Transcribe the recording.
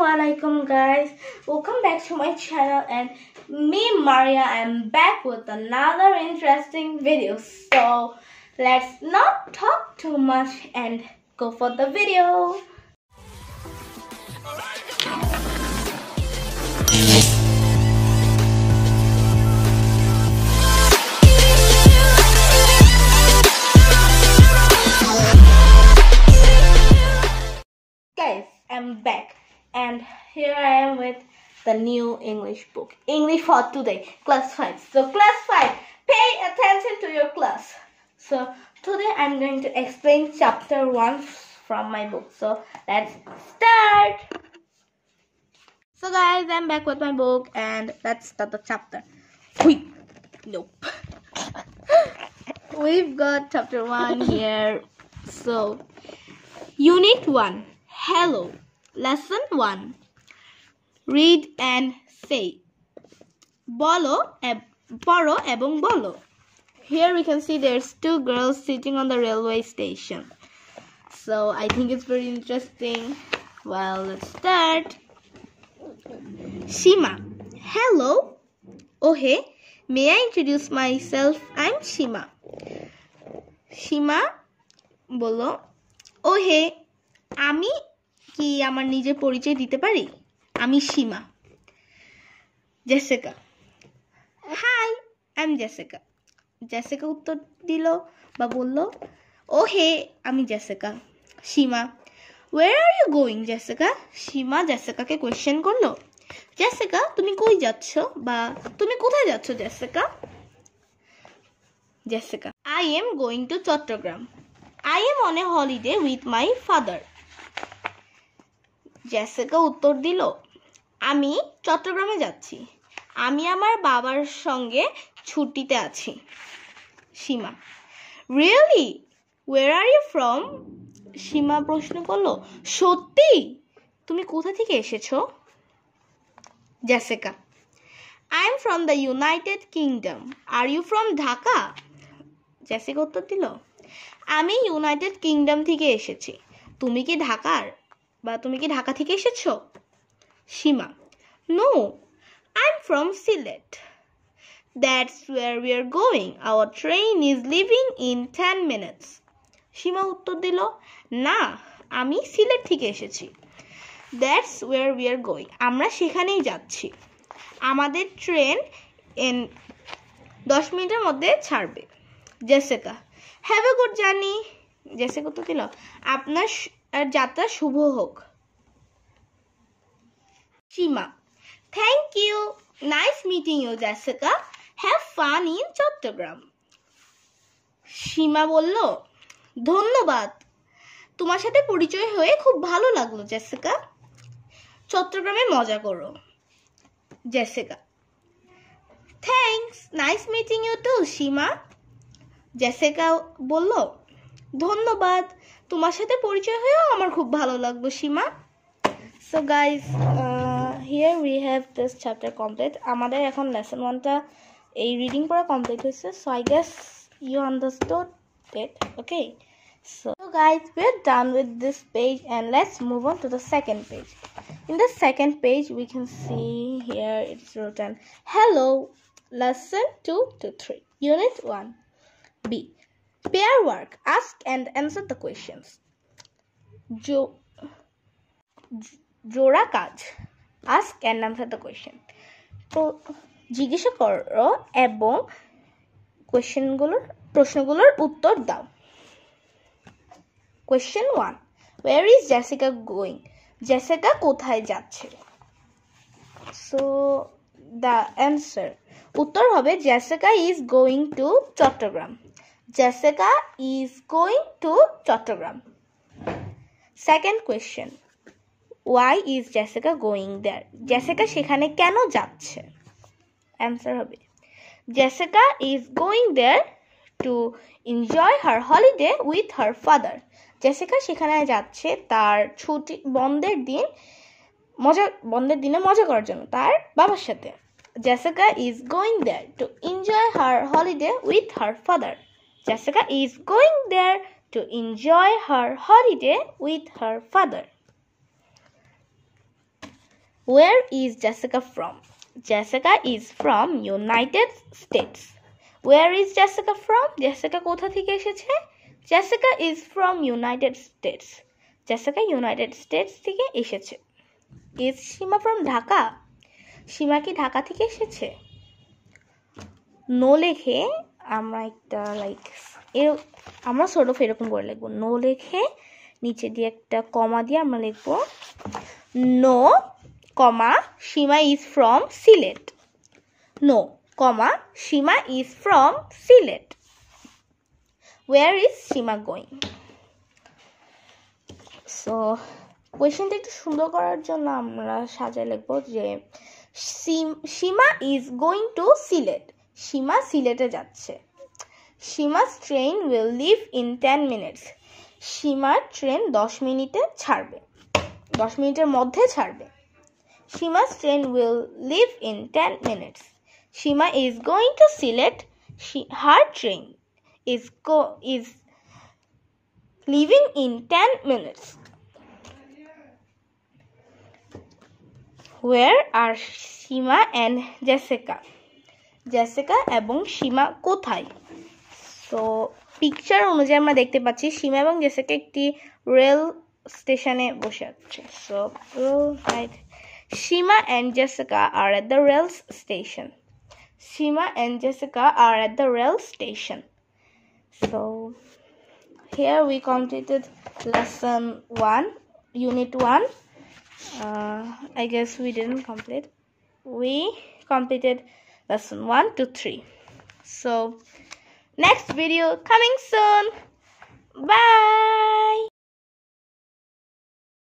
Assalamualaikum guys, welcome back to my channel, and me Maria, I'm back with another interesting video. So let's not talk too much and go for the video. Guys, I'm back and here I am with the new English book, English for Today, class 5. So class 5, pay attention to your class. So today I'm going to explain chapter 1 from my book. So let's start. So guys, I'm back with my book and let's start the chapter. Nope. We've got chapter 1 here. So Unit 1, Hello. Lesson 1, Read and say. Poro ebong bolo. Here we can see there's two girls sitting on the railway station. So I think it's very interesting. Well, let's start. Shima. Hello. Oh hey, may I introduce myself? I'm Shima. Shima bolo. Oh hey, আমি কি আমার নিজের পরিচয় দিতে পারি? আমি Seema. Jessica. Hi, I am Jessica. Jessica উত্তর দিল বা বলল, ও হে, আমি Jessica. Seema, where are you going Jessica? Seema জেসিকাকে কোয়েশ্চেন করলো, জেসিকা তুমি কই যাচ্ছ বা তুমি কোথায় যাচ্ছ Jessica? Jessica, I am going to Chittagong. I am on a holiday with my father. Jessica উত্তর দিল, আমি চট্টগ্রামে যাচ্ছি। আমি আমার বাবার সঙ্গে ছুটিতে আছি। সীমা, Really? Where are you from? সীমা প্রশ্ন করলো, সত্যি? তুমি কোথা থেকে এসেছো? Jessica, I am from the United Kingdom. Are you from Dhaka? Jessica উত্তর দিল, আমি ইউনাইটেড কিংডম থেকে এসেছি। তুমি কি ঢাকা থেকে এসেছো? Seema, no, I am from Sylhet. That's where we are going. Our train is leaving in 10 minutes. Seema উত্তর দিল, না, আমি সিলেট থেকে এসেছি। That's where we are going. আমরা সেখানেই যাচ্ছি। আমাদের ট্রেন 10 মিনিটের মধ্যে ছাড়বে। Jessica, have a good journey. Jessica উত্তর দিল, আপনার যাত্রা শুভ হোক। Seema, thank you, nice meeting you Jessica, have fun in Chittagong. Seema বলল, ধন্যবাদ, তোমার সাথে পরিচয় হয়ে খুব ভালো লাগলো জেসিকা, চট্টগ্রামে মজা করো। Jessica, thanks, nice meeting you too Seema. Jessica বলল, ধন্যবাদ, তোমার সাথে পরিচয় হয়েও আমার খুব ভালো লাগলো Seema. So guys, here we have this chapter complete. আমাদের এখন লেসন 1টা এই রিডিং পড়া কমপ্লিট হয়েছে। So I guess you understood it, okay? So guys, we are done with this page and let's move on to the second page. In the second page we can see here it's written, hello, lesson 2 to 3, unit 1. B. Pair work. Ask and answer the questions. জোড়া কাজ. Ask and answer the question. তো জিজ্ঞাসা করো এবং প্রশ্নগুলোর উত্তর দাও। Question 1. Where is Jessica going? Jessica কোথায় যাচ্ছে? So the answer, উত্তর হবে Jessica is going to Chittagong. Jessica is going to Chittagong. Second question. Why is Jessica going there? Jessica সেখানে কেন যাচ্ছে? Answer হবে Jessica is going there to enjoy her holiday with her father. Jessica সেখানে যাচ্ছে তার বন্ধের দিনে মজা করার জন্য তার বাবার সাথে। Jessica is going there to enjoy her holiday with her father. Jessica is going there to enjoy her holiday with her father. Where is Jessica from? Jessica is from United States. Where is Jessica from? Jessica কোথা থেকে এসেছে? Jessica is from United States. Jessica United States থেকে এসেছে. Is Shima from Dhaka? Shima কি ঢাকা থেকে এসেছে? No লিখে আমরা একটা আমরা সর্ট অফ এরকম করে লিখবো. নো লিখে নিচে দিয়ে একটা কমা দিয়ে আমরা লিখবো no comma Shima is from Sylhet. No comma Shima is from Sylhet. Where is Shima going? So কোয়েশ্চেনটা একটু সুন্দর করার জন্য আমরা সাজায় লিখবো যে Shima is going to Sylhet. Shima সিলেটে যাচ্ছে. Shima's train will leave in 10 minutes. Shima train 10 মিনিটে ছাড়বে. 10 মিনিটের মধ্যে ছাড়বে. Shima's train will leave in 10 minutes. Shima is going to Sylhet. Her train is leaving in 10 minutes. Where are Shima and Jessica? Jessica এবং Shima কোথায়? So picture অনুযায়ী আমরা দেখতে পাচ্ছি Shima এবং Jessica একটি রেল স্টেশনে বসে আছে. So right. Shima and Jessica are at the rail station. Shima and Jessica are at the rail station. So here we completed lesson 1, unit 1. I guess we didn't complete. We completed lesson 1 to 3. So next video coming soon. Bye.